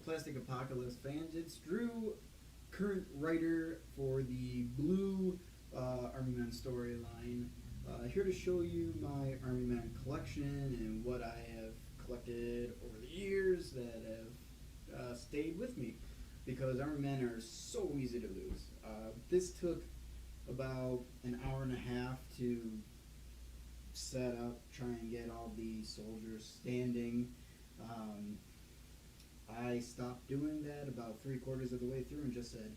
Plastic Apocalypse fans? It's Drew, current writer for the Blue Army Men storyline. Here to show you my Army Men collection and what I have collected over the years that have stayed with me, because Army Men are so easy to lose. This took about an hour and a half to set up, try and get all the soldiers standing. I stopped doing that about 3/4 of the way through and just said,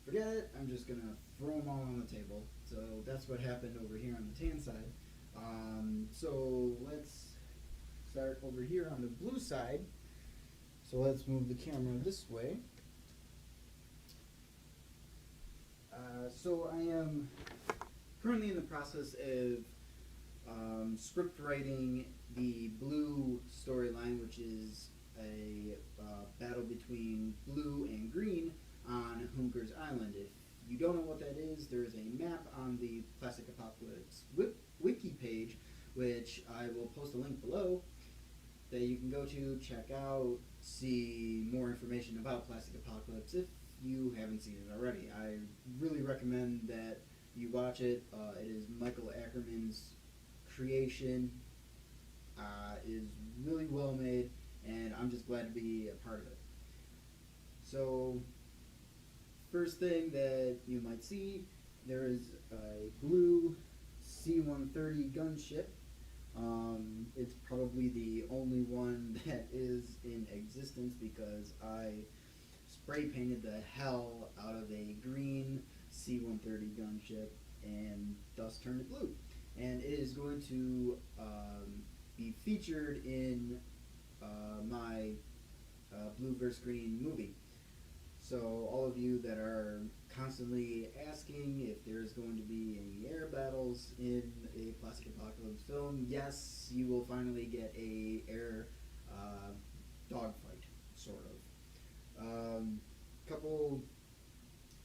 forget it, I'm just going to throw them all on the table. So that's what happened over here on the tan side. So let's start over here on the blue side. So let's move the camera this way. So I am currently in the process of script writing the Blue storyline, which is a battle between Blue and Green on Hunker's Island. If you don't know what that is, there is a map on the Plastic Apocalypse wiki page, which I will post a link below, that you can go to, check out, see more information about Plastic Apocalypse if you haven't seen it already. I really recommend that you watch it. It is Michael Akkerman's creation. Is really well made, and I'm just glad to be a part of it. So, first thing that you might see, there is a blue C-130 gunship. It's probably the only one that is in existence because I spray painted the hell out of a green C-130 gunship and thus turned it blue. And it is going to be featured in my Blue vs. Green movie. So all of you that are constantly asking if there's going to be any air battles in a Plastic Apocalypse film, yes, you will finally get a air dogfight, sort of. Couple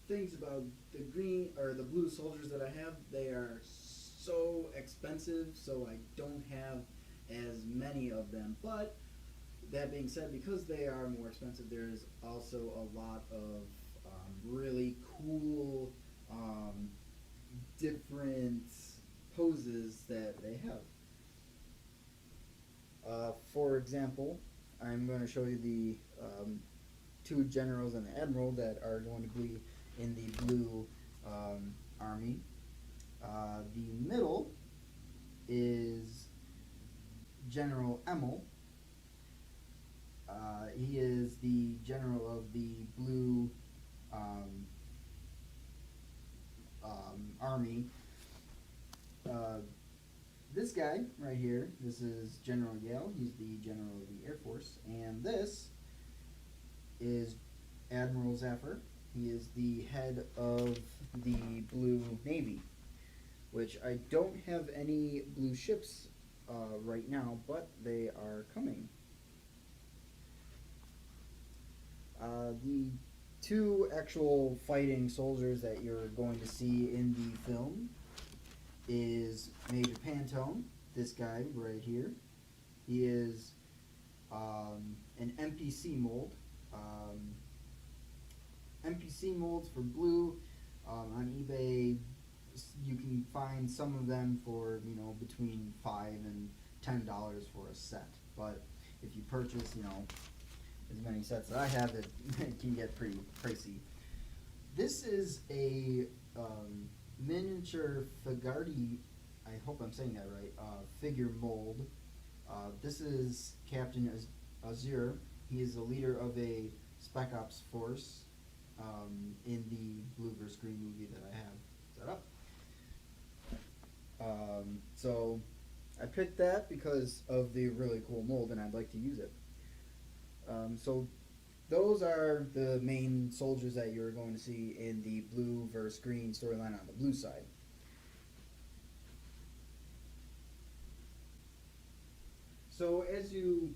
things about the green or the blue soldiers that I have. They are so expensive, so I don't have as many of them. But that being said, because they are more expensive, there's also a lot of really cool different poses that they have. For example, I'm going to show you the two generals and the admiral that are going to be in the blue army. The middle is General Emmel. He is the general of the blue army. This guy right here, this is General Yale. He's the general of the Air Force. And this is Admiral Zaffer. He is the head of the Blue Navy, which I don't have any blue ships right now, but they are coming. The two actual fighting soldiers that you're going to see in the film is Major Pantone, this guy right here. He is an NPC mold. NPC molds for blue on eBay, you can find some of them for, you know, between $5 and $10 for a set. But if you purchase, you know, as many sets that I have, it can get pretty pricey. This is a miniature Faraday, I hope I'm saying that right, figure mold. This is Captain Azir. He is the leader of a Spec Ops force in the Blue vs. Green movie that I have set up. So I picked that because of the really cool mold and I'd like to use it. So those are the main soldiers that you're going to see in the Blue vs. Green storyline on the blue side. So as you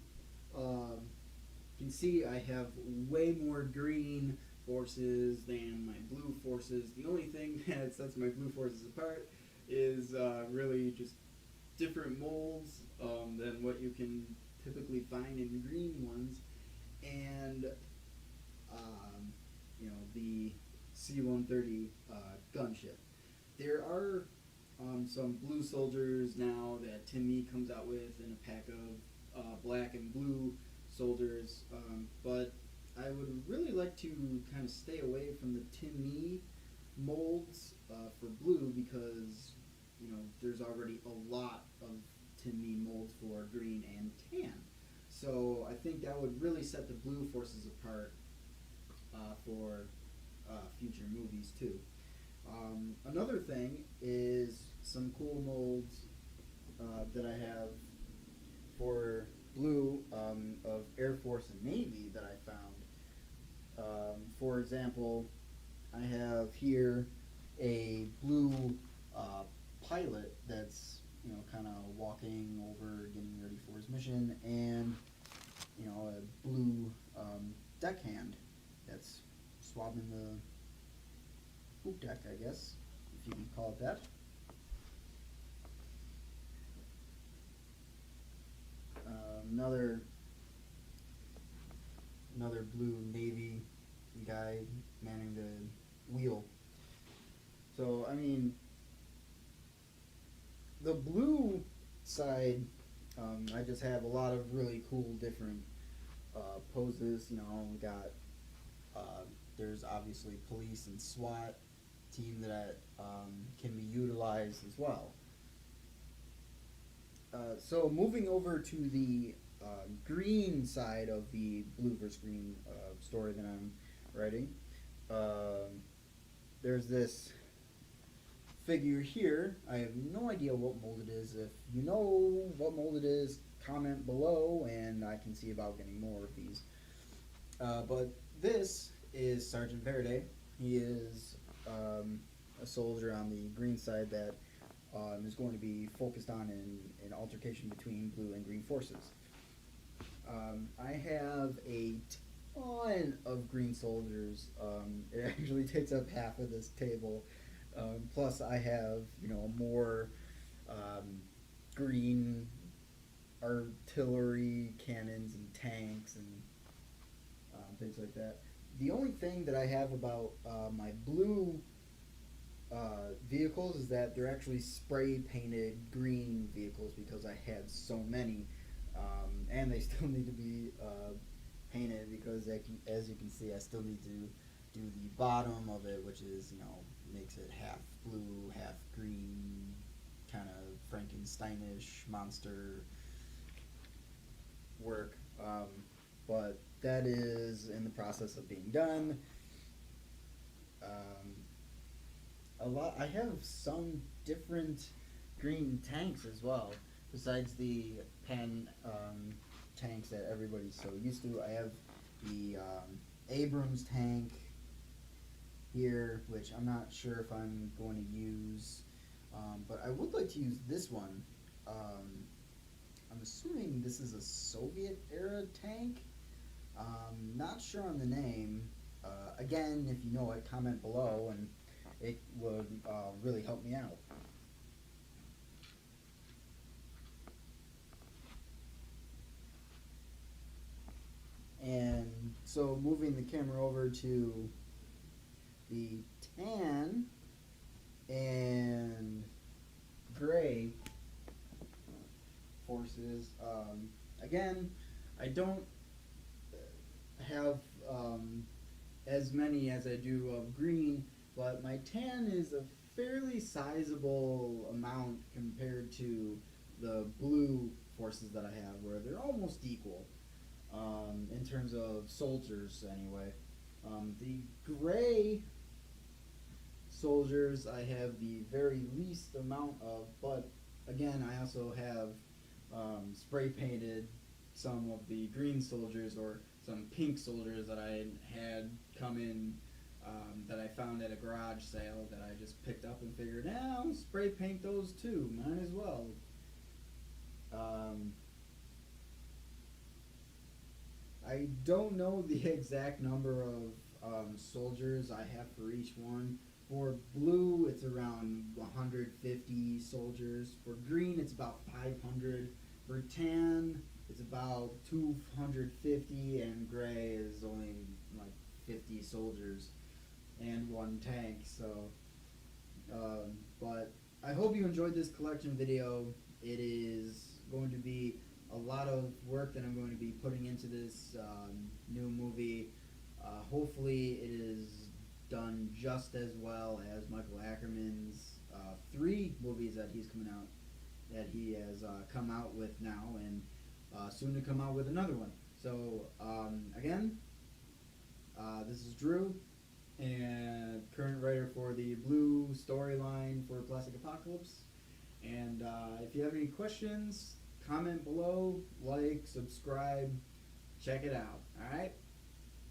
can see, I have way more green forces than my blue forces. The only thing that sets my blue forces apart is really just different molds than what you can typically find in green ones. And C-130 gunship. There are some blue soldiers now that Tim Mee comes out with in a pack of black and blue soldiers, but I would really like to kind of stay away from the Tim Mee molds for blue because there's already a lot of Tim Mee molds for green and tan. So I think that would really set the blue forces apart for future movies too. Another thing is some cool molds that I have for blue of Air Force and Navy that I found. For example, I have here a blue pilot that's kind of walking over, getting ready for his mission, and a blue deckhand that's swabbing the poop deck, I guess, if you can call it that. Another blue Navy guy manning the wheel. So I mean, the blue side, I just have a lot of really cool different poses. We got there's obviously police and SWAT team that can be utilized as well. So moving over to the green side of the blue versus green story that I'm writing, there's this figure here. I have no idea what mold it is. If you know what mold it is, comment below and I can see about getting more of these. But this is Sergeant Faraday. He is a soldier on the green side that is going to be focused on an altercation between blue and green forces. I have a ton of green soldiers. It actually takes up half of this table. Plus I have, more green artillery cannons and tanks and things like that. The only thing that I have about my blue vehicles is that they're actually spray painted green vehicles because I had so many, and they still need to be painted because as you can see, I still need to do the bottom of it, which is makes it half blue, half green, kind of Frankensteinish monster work. But that is in the process of being done. I have some different green tanks as well, besides the tanks that everybody's so used to. I have the Abrams Tank here, which I'm not sure if I'm going to use, but I would like to use this one. I'm assuming this is a Soviet era tank. Not sure on the name. Again, if you know it, comment below and it would really help me out. And so moving the camera over to the tan and gray forces. Again, I don't have as many as I do of green, but my tan is a fairly sizable amount compared to the blue forces that I have, where they're almost equal in terms of soldiers anyway. The gray soldiers I have the very least amount of, but again I also have spray painted some of the green soldiers or some pink soldiers that I had come in that I found at a garage sale that I just picked up and figured, I'll spray paint those too, might as well. I don't know the exact number of soldiers I have for each one. For blue, it's around 150 soldiers. For green, it's about 500. For tan, it's about 250, and gray is only like 50 soldiers. and one tank. So, but I hope you enjoyed this collection video. It is going to be a lot of work that I'm going to be putting into this new movie. Hopefully it is done just as well as Michael Ackerman's 3 movies that he's coming out, that he has come out with now, and soon to come out with another one. So again, this is Drew, and current writer for the Blue storyline for Plastic Apocalypse. And if you have any questions, comment below, like, subscribe, check it out. All right.